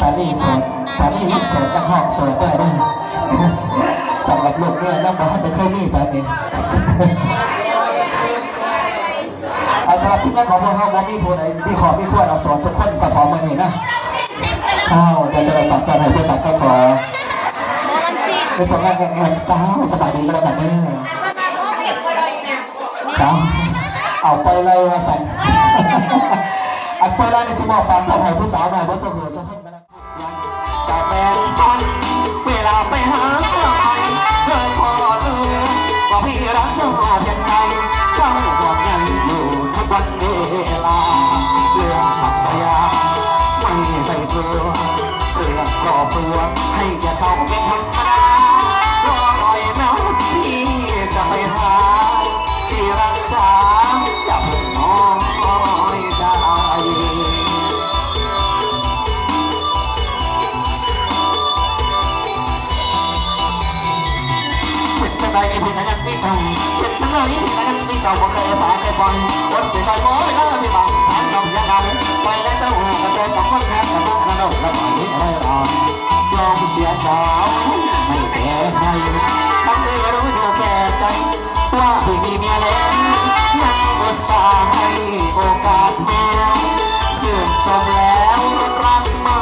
ตอนนี้โสดตอนนี้ยิ่งโสดก็ห้องโสดด้วยนะสำหรับลูกเนี่ยน้องบอกให้ไม่เคยมีตอนนี้สำหรับที่แม่ของพวกเขาว่ามีผู้ใดมีขอมีควรเอาสอนทุกคนสะท้อนมานี่นะข้าวเดี๋ยวจะไปฝากตอนไหนเพื่อตัดก็ขอในส่วนแรกเนี่ยเจ้าสบายดีก็แล้วกันเนี่ยเจ้าเอาไปเลยมาสั่นอันไปเลยในสมองฟังตอนไหนผู้สาวหน่อยว่าสมุนจะให้กันจะแบ่งปันเวลาไปหาสายเธอขอรู้ว่าพี่รักเจ้าอย่างไรเจ้าห่วงใยอยู่ทุกวันเวลาเรื่องปัญญาไม่ใส่ตัวเรื่องครอบครัวให้แกเข้าเป็นธรรมดารอหน่อยนะพี่จะไปหาที่รักจ๋าอย่าเพิ่งน้อยใจเป็นจังไรพี่นั้นยังไม่จงเป็นจังไรพี่นั้นยังไม่จงบ่เคยปาเคยปล่อยวันจะคอยขอเวลาพี่บังแทนน้องยังเอาไปแล้วเจ้ากันใจสองคนแทนกันมาแล้วแล้วปล่อยนี้อะไรรอยอมเสียสาวไม่แพ้ให้ทั้งที่รู้อยู่แก่ใจว่าพี่มีเมียแล้วยังอุตส่าห์ให้โอกาสแมวสื่อจบแล้วรักไม่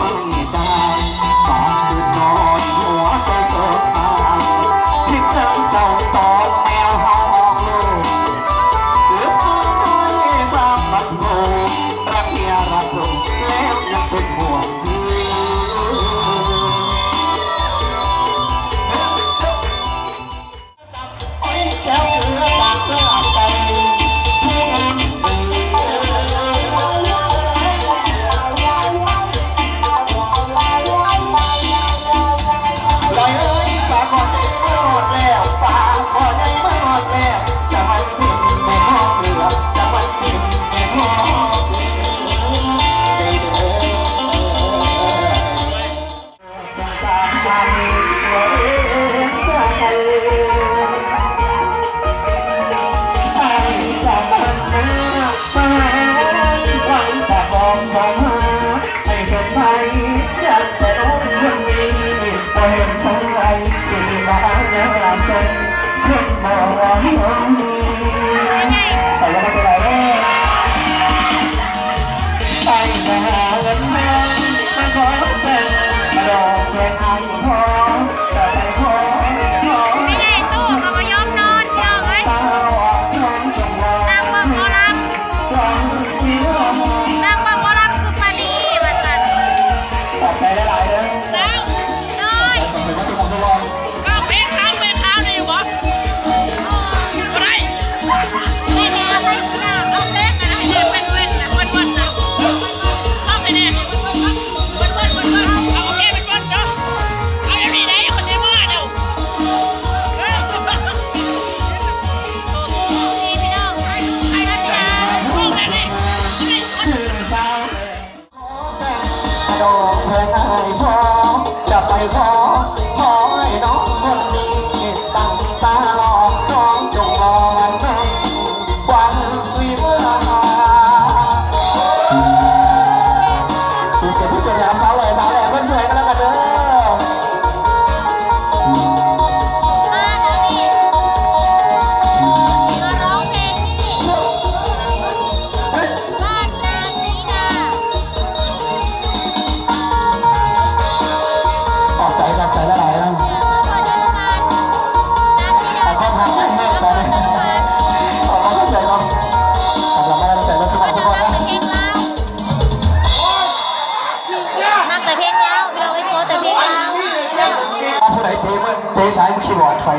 จางตอนคืนนอนหัวใจโศกเศร้าที่เธอเจ้าตอนแมวห้องลูกเกือบสุดด้วยความบันโงรักเมียรักลูกแล้วยังเป็นห่วงเจ้าเรือจากเรือไกลผู้งามลอยเอ้ยฝากขอใจไม่หมดแล้วฝากขอใจไม่หมดแล้วสมัยที่ไม่ห้องเรือสมัยที่ไม่ห้องเรือสงสารมันหัวเอ็นใจสดใสอยากแต่น้องคนนี้พอเห็นฉันไรจะมีมาเนื้อชมคนมองว่าน้องนี้แต่ว่าไม่เป็นไรไปจะหาเงินแม่มาขอเป็นมาดองเพลงอายุพอจะไปขอไม่ได้ตู้ก็มายอมนอนเยอะไหมตาหวานน้องจงวางนั่งบังหมอลำนั่งบังหมอลำสุปนีมาสั่นตัดใจได้หลายเลยแล้วน้อยก็เพลงข้าวเพลงข้าวเลยวะอะไรนี่นี่อะไรเนี่ยเอาเพลงอะไรเนี่ยเป็นเว้นนะวันนะเอาไปเนี่ยวันเอาโอเคเป็นวันเนาะเอาอย่างนี้ได้คนที่มาเดี๋ยวพี่น้องใครรักษาพวกนั้นเลยสื่อสาวดอกเพลงให้พอจะไปขอให้น้องคนนี้ตั้งตาหลอกน้องจงรอวันวิวาผู้เสียผู้เสียสาวเลยคนสวยกันแล้วกันเด้อใจละลายแล้วเอาข้อมูลให้แม่ไปเอาข้อมูลใจเราสำหรับแม่เราใจเราสบายนะนั่งแต่เพลงยาวเราไอ้โคแต่เพลงยาวผู้ใดเตะสายคีย์บอร์ดใคร